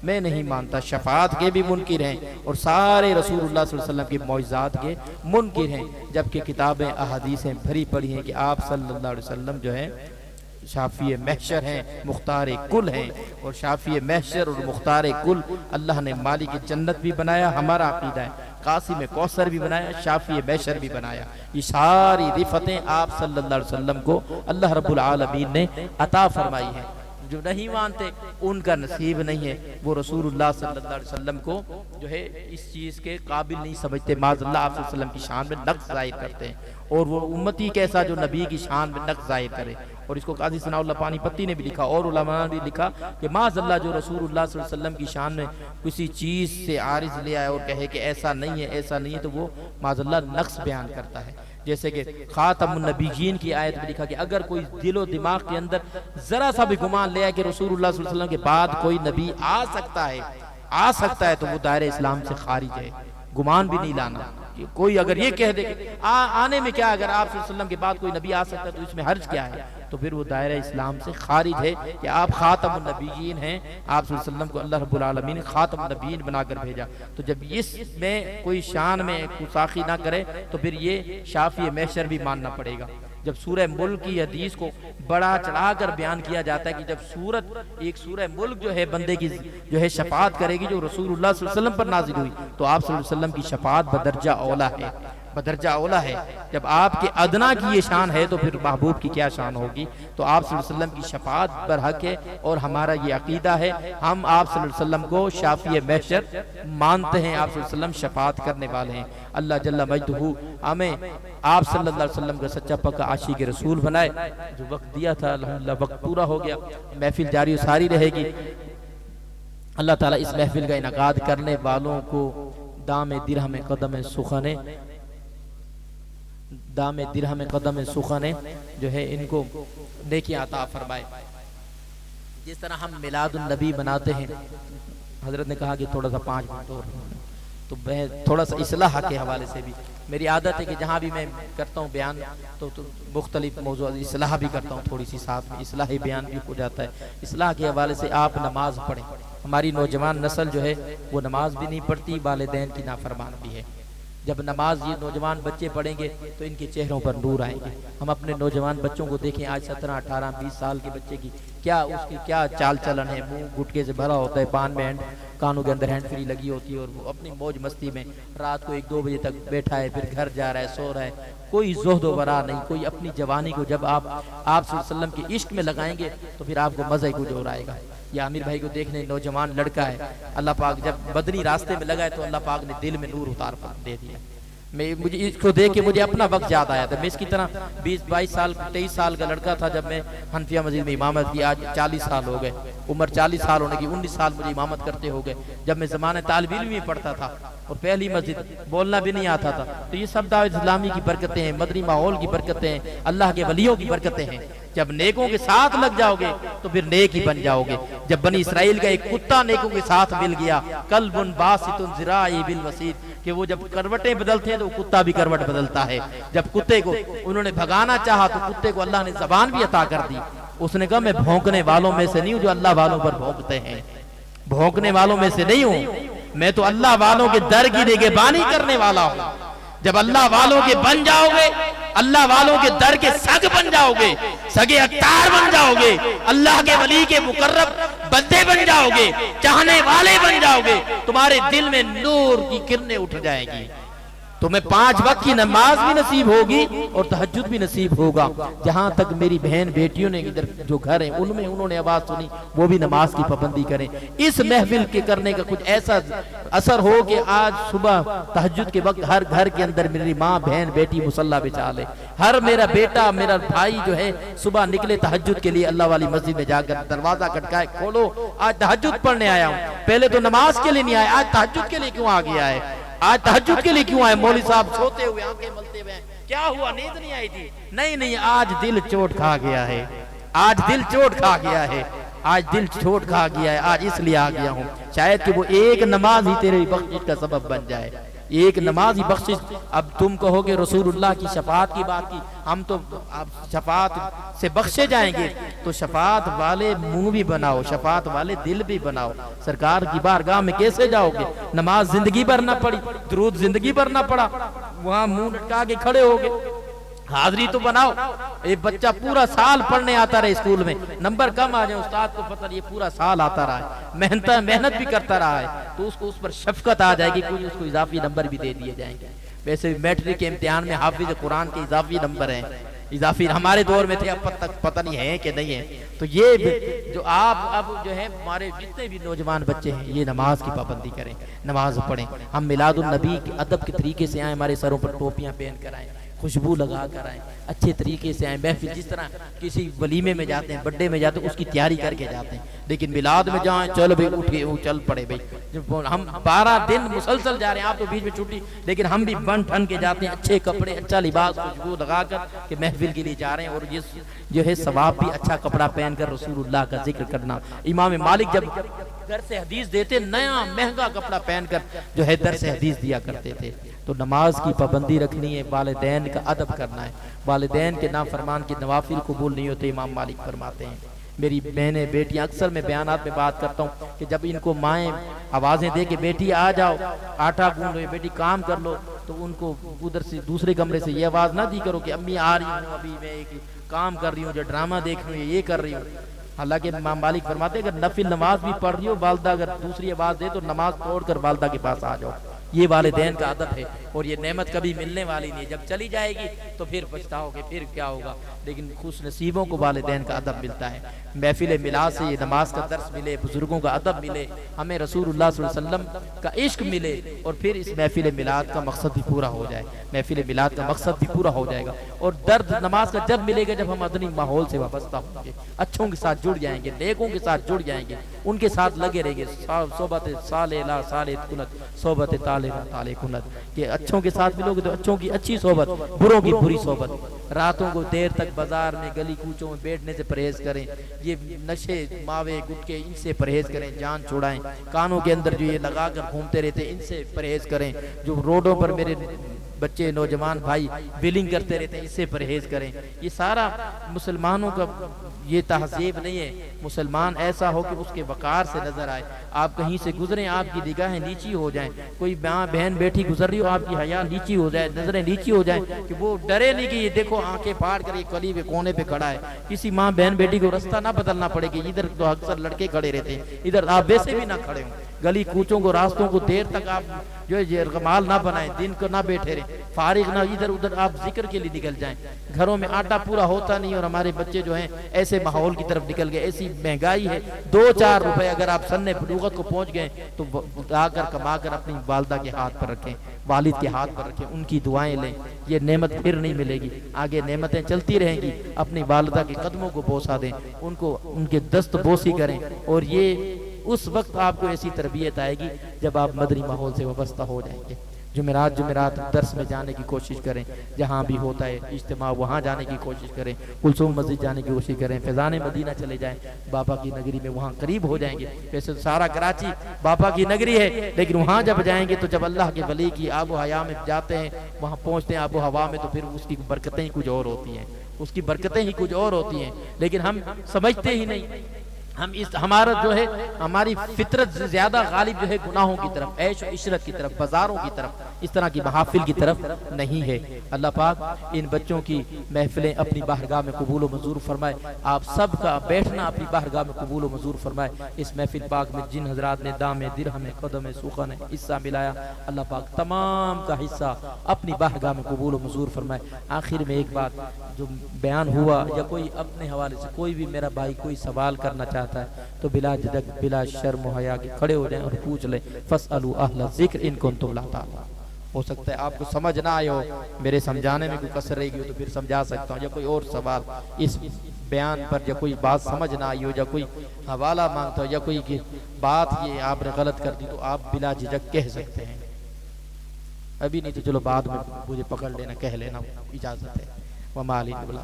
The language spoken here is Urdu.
میں نہیں مانتا۔ شفاعت کے بھی منکر ہیں اور سارے رسول اللہ صلی اللہ علیہ وسلم کے معجزات کے منکر ہیں، جبکہ کتابیں احادیثیں بھری پڑی ہیں کہ آپ صلی اللہ علیہ وسلم جو ہیں شافی محشر ہیں، مختار کل ہیں، اور شافی محشر اور مختار کل اللہ نے مالک جنت بھی بنایا، ہمارا عقیدہ ہے، قاسم کوثر بھی بنایا، شافی محشر بھی بنایا۔ یہ ساری رفتیں آپ صلی اللہ علیہ وسلم کو اللہ رب العالمین نے عطا فرمائی ہیں۔ جو نہیں مانتے ان کا نصیب نہیں ہے، وہ رسول اللہ صلی اللہ علیہ وسلم کو جو ہے اس چیز کے قابل نہیں سمجھتے، معاذ اللہ آپ صلی اللہ علیہ وسلم کی شان میں نقص ظاہر کرتے ہیں، اور وہ امتی کیسا جو نبی کی شان میں نقص ظاہر کرے۔ اور اس کو قاضی ثناء اللہ پانی پتی نے بھی لکھا اور علماء نے بھی لکھا کہ معاذ اللہ جو رسول اللہ صلی اللہ علیہ وسلم کی شان میں کسی چیز سے عارض لے آئے اور کہے کہ ایسا نہیں ہے ایسا نہیں ہے، تو وہ معاذ اللہ نقص بیان کرتا ہے۔ جیسے کہ خاتم النبیین کی آیت میں لکھا کہ اگر کوئی دل و دماغ کے اندر ذرا سا بھی گمان لے آئے کہ رسول اللہ صلی اللہ علیہ وسلم کے بعد کوئی نبی آ سکتا ہے تو وہ دائرہ اسلام سے خارج ہے۔ گمان بھی نہیں لانا، کوئی اگر یہ کہہ دے کہ آنے میں کیا، اگر آپ صلی اللہ علیہ وسلم کے بعد کوئی نبی آ سکتا ہے تو اس میں حرج کیا ہے، تو پھر وہ دائرہ اسلام سے خارج ہے کہ آپ خاتم النبیین ہیں۔ آپ صلی اللہ علیہ وسلم کو اللہ رب العالمین نے خاتم النبیین بنا کر بھیجا، تو جب اس میں کوئی شان میں گستاخی نہ کرے تو پھر یہ شافی محشر بھی ماننا پڑے گا۔ جب سورہ ملک کی حدیث کو بڑا چڑھا کر بیان کیا جاتا ہے کہ جب ایک سورہ ملک جو ہے بندے کی جو ہے شفاعت کرے گی جو رسول اللہ صلی اللہ علیہ وسلم پر نازل ہوئی، تو آپ صلی اللہ علیہ وسلم کی شفاعت بدرجہ اولا ہے۔ جب آپ کے ادنا کی یہ شان ہے تو پھر محبوب کی کیا شان ہوگی۔ تو آپ صلی اللہ علیہ وسلم کی شفاعت پر حق ہے، اور ہمارا یہ عقیدہ ہے، ہم آپ صلی اللہ علیہ وسلم کو شافی محشر مانتے ہیں، آپ صلی اللہ علیہ وسلم شفاعت کرنے والے ہیں۔ اللہ جل مجدہ ہمیں آپ صلی اللہ علیہ وسلم کا سچا پکا عاشق رسول بنائے۔ جو وقت دیا تھا الحمدللہ وقت پورا ہو گیا، محفل جاری و ساری رہے گی۔ اللہ تعالیٰ اس محفل کا انعقاد کرنے والوں کو دام درہم قدم سخن جو ہے ان کو نیکی عطا فرمائے۔ جس طرح ہم میلاد النبی مناتے ہیں، حضرت نے کہا کہ تھوڑا سا 5 منٹ اور، تو میں تھوڑا سا اصلاح کے حوالے سے بھی میری عادت ہے کہ جہاں بھی میں کرتا ہوں بیان تو مختلف موضوع اصلاح بھی کرتا ہوں، تھوڑی سی ساتھ میں اصلاحی بیان بھی ہو جاتا ہے۔ اصلاح کے حوالے سے آپ نماز پڑھیں، ہماری نوجوان نسل جو ہے وہ نماز بھی نہیں پڑھتی، والدین کی نافرمان بھی ہے۔ جب نماز یہ نوجوان بچے پڑھیں گے تو ان کے چہروں پر نور آئیں گے۔ ہم اپنے نوجوان بچوں کو دیکھیں، آج 17 18 20 سال کے بچے کی اس کی کیا چال چلن ہے، منہ گٹکے سے بھرا ہوتا ہے، پان میں کانوں کے اندر ہینڈ فری لگی ہوتی ہے، اور وہ اپنی موج مستی میں رات کو 1 2 بجے تک بیٹھا ہے، پھر گھر جا رہا ہے، سو رہا ہے، کوئی زہد و ورا نہیں، کوئی اپنی جوانی کو جب آپ صلی اللہ علیہ وسلم کے عشق میں لگائیں گے تو پھر آپ کو مزہ ہی کچھ اور آئے گا۔ یا عامر بھائی کو دیکھنے، نوجوان لڑکا ہے، اللہ پاک جب بدنی راستے میں لگائے تو اللہ پاک نے دل میں نور اتار دے دیا۔ مجھے اس کو دیکھ کے مجھے اپنا وقت یاد آیا تھا، میں اس کی طرح 20 22 سال 23 سال کا لڑکا تھا جب میں حنفیہ مسجد میں امامت کی، آج 40 سال ہو گئے، عمر 40 سال ہونے کی، 19 سال مجھے امامت کرتے ہو گئے۔ جب میں زمانہ طالب علم میں پڑھتا تھا اور پہلی مسجد بولنا بھی نہیں آتا تھا، تو یہ سب دعوت اسلامی کی برکتیں ہیں، مدنی ماحول کی برکتیں ہیں، اللہ کے ولیوں کی برکتیں ہیں۔ جب نیکوں کے ساتھ لگ جاؤ گے تو پھر نیک ہی بن جاؤ گے۔ جب بنی اسرائیل کا ایک کتا نیکوں کے ساتھ مل گیا، قلب باسط ذراعی بالوسید، کہ وہ جب کروٹیں بدلتے ہیں تو کتا بھی کروٹ بدلتا ہے۔ جب کتے کو انہوں نے بھگانا چاہا تو کتے کو اللہ نے زبان بھی عطا کر دی، اس نے کہا میں بھونکنے والوں میں سے نہیں ہوں جو اللہ والوں پر بھونکتے ہیں، بھونکنے والوں میں سے نہیں ہوں، میں تو اللہ والوں کے در کی نگہبانی کرنے والا ہوں۔ جب اللہ والوں کے بن جاؤ گے، اللہ والوں کے در کے سگ بن جاؤ گے، سگے اختار بن جاؤ گے، اللہ کے ولی کے مقرب بندے بن جاؤ گے، چاہنے والے بن جاؤ گے، تمہارے دل میں نور کی کرنیں اٹھ جائیں گی، تمہیں 5 وقت کی نماز بھی نصیب ہوگی اور تہجد بھی نصیب ہوگا۔ جہاں تک میری بہن بیٹیوں نے ادھر جو گھر ہیں ان میں انہوں نے آواز سنی، وہ بھی نماز کی پابندی کریں۔ اس محفل کے کرنے کا کچھ ایسا اثر ہو کہ آج صبح تہجد کے وقت ہر گھر کے اندر میری ماں بہن بیٹی مصلی بچا لے، ہر میرا بیٹا میرا بھائی جو ہے صبح نکلے تہجد کے لیے اللہ والی مسجد میں جا کر دروازہ کھٹکائے، کھولو آج تہجد پڑھنے آیا ہوں، پہلے تو نماز کے لیے نہیں آیا، آج تہجد کے لیے کیوں آ گیا ہے، آج تہجد کے لیے کیوں آئے؟ مولوی صاحب سوتے ہوئے آنکھیں ملتے ہوئے کیا ہوا، نیند نہیں آئی تھی؟ نہیں، آج دل چوٹ کھا گیا ہے، آج دل چوٹ کھا گیا ہے، آج دل چوٹ کھا گیا ہے، آج اس لیے آ گیا ہوں، شاید کہ وہ ایک نماز ہی تیرے بخشش کا سبب بن جائے۔ ایک نماز ہی بخشش. اب تم کہو کہ رسول اللہ کی شفاعت کی بات کی, ہم تو اب شفاعت سے بخشے جائیں گے, تو شفاعت والے منہ بھی بناؤ, شفاعت والے دل بھی بناؤ. سرکار کی بارگاہ میں کیسے جاؤ گے؟ نماز زندگی بھر نہ پڑی, درود زندگی بھر نہ پڑا, وہاں منہ لٹکا کے کھڑے ہو گے. حاضری تو بناؤ. ایک بچہ پورا سال پڑھنے آتا رہے اسکول میں, نمبر کم آ جائے, استاد کو پتہ یہ پورا سال آتا رہا ہے, محنت بھی کرتا رہا ہے, تو اس کو اس پر شفقت آ جائے گی, کوئی اس کو اضافی نمبر بھی دے دیے جائیں گے. ویسے میٹرک کے امتحان میں حافظ قرآن کے اضافی نمبر ہیں, اضافی ہمارے دور میں تھے, اب تک پتہ نہیں ہے کہ نہیں ہے. تو یہ جو آپ اب جو ہے ہمارے جتنے بھی نوجوان بچے ہیں, یہ نماز کی پابندی کریں, نماز پڑھیں. ہم میلاد النبی کے ادب کے طریقے سے آئیں, ہمارے سروں پر ٹوپیاں پہن کر آئیں, خوشبو لگا کر آئیں, اچھے طریقے سے آئیں. محفل جس طرح کسی ولیمے میں جاتے ہیں, بڈے میں جاتے ہیں, اس کی تیاری کر کے جاتے ہیں. لیکن میلاد میں جائیں, چلو بھائی اٹھے چل پڑے بھائی, ہم 12 دن مسلسل جا رہے ہیں, آپ تو بیچ میں چھٹی, لیکن ہم بھی بن ٹھن کے جاتے ہیں, اچھے کپڑے, اچھا لباس, خوشبو لگا کر کہ محفل کے لیے جا رہے ہیں. اور یہ جو ہے ثواب بھی اچھا کپڑا پہن کر رسول اللہ کا ذکر کرنا. امام مالک جب درس حدیث دیتے, نیا مہنگا کپڑا پہن کر جو ہے درس حدیث دیا کرتے تھے. تو نماز کی پابندی رکھنی ہے, والدین کا ادب کرنا ہے. والدین کے نافرمان کے نوافل قبول نہیں ہوتے, امام مالک فرماتے ہیں. میری بہنیں بیٹیاں, اکثر میں بیانات میں بات کرتا ہوں کہ جب ان کو مائیں آوازیں دے کہ بیٹی آ جاؤ, آٹا گوندو, بیٹی کام کر لو, تو ان کو ادھر سے دوسرے کمرے سے یہ آواز نہ دی کرو کہ امی آ رہی ہوں, ابھی میں ایک کام کر رہی ہوں, جو ڈرامہ دیکھ رہی ہوں, یہ کر رہی ہوں. حالانکہ امام مالک فرماتے ہیں اگر نفل نماز بھی پڑھ رہی ہو, والدہ اگر دوسری آواز دے تو نماز توڑ کر والدہ کے پاس آ جاؤ. یہ والدین کا ادب ہے, اور یہ نعمت کبھی ملنے والی نہیں ہے. جب چلی جائے گی تو پھر پچھتاؤ گے, پھر کیا ہوگا. لیکن خوش نصیبوں کو والدین کا ادب ملتا ہے. محفل میلاد سے یہ نماز کا درس ملے, بزرگوں کا ادب ملے, ہمیں رسول اللہ صلی اللہ علیہ وسلم کا عشق ملے, اور پھر اس محفل میلاد کا مقصد بھی پورا ہو جائے. محفل میلاد کا مقصد بھی پورا ہو جائے گا. اور درد نماز کا جب ملے گا جب ہم مدنی ماحول سے وابستہ ہوں گے, اچھوں کے ساتھ جڑ جائیں گے, نیکوں کے ساتھ جڑ جائیں گے, ان کے ساتھ لگے رہیں گے. صحبت صالح لا صالح کنت, صحبت طالح طالح کنت, کہ اچھوں کے ساتھ ملو گے تو اچھوں کی اچھی صحبت, بروں کی بری صحبت. راتوں کو دیر تک بازار میں گلی کوچوں میں بیٹھنے سے پرہیز کریں. یہ نشے ماوے گٹکے ان سے پرہیز کریں, جان چھوڑائیں. کانوں کے اندر جو یہ لگا کر گھومتے رہتے ان سے پرہیز کریں. جو روڈوں پر میرے بچے نوجوان بھائی ویلنگ کرتے رہتے ہیں, اس سے پرہیز کریں. یہ سارا مسلمانوں کا یہ تہذیب نہیں ہے. مسلمان ایسا ہو کہ اس کے وقار سے نظر آئے. آپ کہیں سے گزریں, آپ کی نگاہیں نیچی ہو جائیں. کوئی ماں بہن بیٹھی گزر رہی ہو, آپ کی حیا نیچی ہو جائے, نظریں نیچی ہو جائیں, کہ وہ ڈرے نہیں کہ یہ دیکھو آنکھیں پھاڑ کر یہ گلی کے کونے پہ کھڑا ہے. کسی ماں بہن بیٹی کو رستہ نہ بدلنا پڑے کہ ادھر تو اکثر لڑکے کھڑے رہتے ہیں, ادھر آپ ویسے بھی نہ کھڑے ہوں. گلی کوچوں کو, راستوں کو دیر تک آپ جو ہے رغمال نہ بنائیں, دن کو نہ بیٹھے رہیں, فارغ نہ ادھر ادھر آپ ذکر کے لیے نکل جائیں. گھروں میں آٹا پورا ہوتا نہیں, اور ہمارے بچے جو ہیں ایسے ماحول کی طرف نکل گئے. ایسی مہنگائی ہے, 2-4 روپے اگر آپ سن بلوغت کو پہنچ گئے تو آ کر کما کر اپنی والدہ کے ہاتھ پر رکھیں, والد کے ہاتھ پر رکھیں, ان کی دعائیں لیں. یہ نعمت پھر نہیں ملے گی, آگے نعمتیں چلتی رہیں گی. اپنی والدہ کے قدموں کو بوسا دیں, ان کو ان کے دست بوسی کریں. اور یہ اس وقت آپ کو ایسی تربیت آئے گی جب آپ مدنی ماحول سے وابستہ ہو جائیں گے. جمعرات درس میں جانے کی کوشش کریں, جہاں بھی ہوتا ہے اجتماع وہاں جانے کی کوشش کریں. کلثوم مسجد جانے کی کوشش کریں, فیضان مدینہ چلے جائیں, بابا کی نگری میں وہاں قریب ہو جائیں گے. ویسے سارا کراچی بابا کی نگری ہے, لیکن وہاں جب جائیں گے تو جب اللہ کے ولی کی آب و حیا میں جاتے ہیں, وہاں پہنچتے ہیں آب و ہوا میں, تو پھر اس کی برکتیں ہی کچھ اور ہوتی ہیں, اس کی برکتیں ہی کچھ اور ہوتی ہیں. لیکن ہم سمجھتے ہی نہیں. ہم ہمارا جو ہے ہماری فطرت زیادہ غالب جو ہے گناہوں کی طرف, عیش و عشرت کی طرف, بازاروں کی طرف, اس طرح کی محافل کی طرف نہیں ہے. اللہ پاک ان بچوں کی محفلیں اپنی بارگاہ میں قبول و منظور فرمائے. آپ سب کا بیٹھنا اپنی بارگاہ میں قبول و منظور فرمائے. اس محفل پاک میں جن حضرات نے دام درہم قدم سوخن حصہ ملایا, اللہ پاک تمام کا حصہ اپنی بارگاہ میں قبول و منظور فرمائے. آخر میں ایک بات جو بیان ہوا, یا کوئی اپنے حوالے سے کوئی بھی میرا بھائی کوئی سوال کرنا چاہتا ہے تو بلا جھجک بلا شرم و حیا کے کھڑے ہو جائیں اور پوچھ لیں. فاسألوا اہل الذکر ان کنتم لا تعلمون. ہو سکتا ہے آپ کو سمجھ نہ آئے ہو, میرے سمجھانے میں کوئی کسر رہے گی تو پھر سمجھا سکتا ہوں, یا کوئی اور سوال اس بیان پر, یا کوئی بات سمجھ نہ آئی ہو, یا کوئی حوالہ مانگتا ہو, یا کوئی بات یہ آپ نے غلط کر دی, تو آپ بلا جھجک کہہ سکتے ہیں. ابھی نہیں تو چلو بعد میں مجھے پکڑ لینا, کہہ لینا, اجازت ہے. وما علینا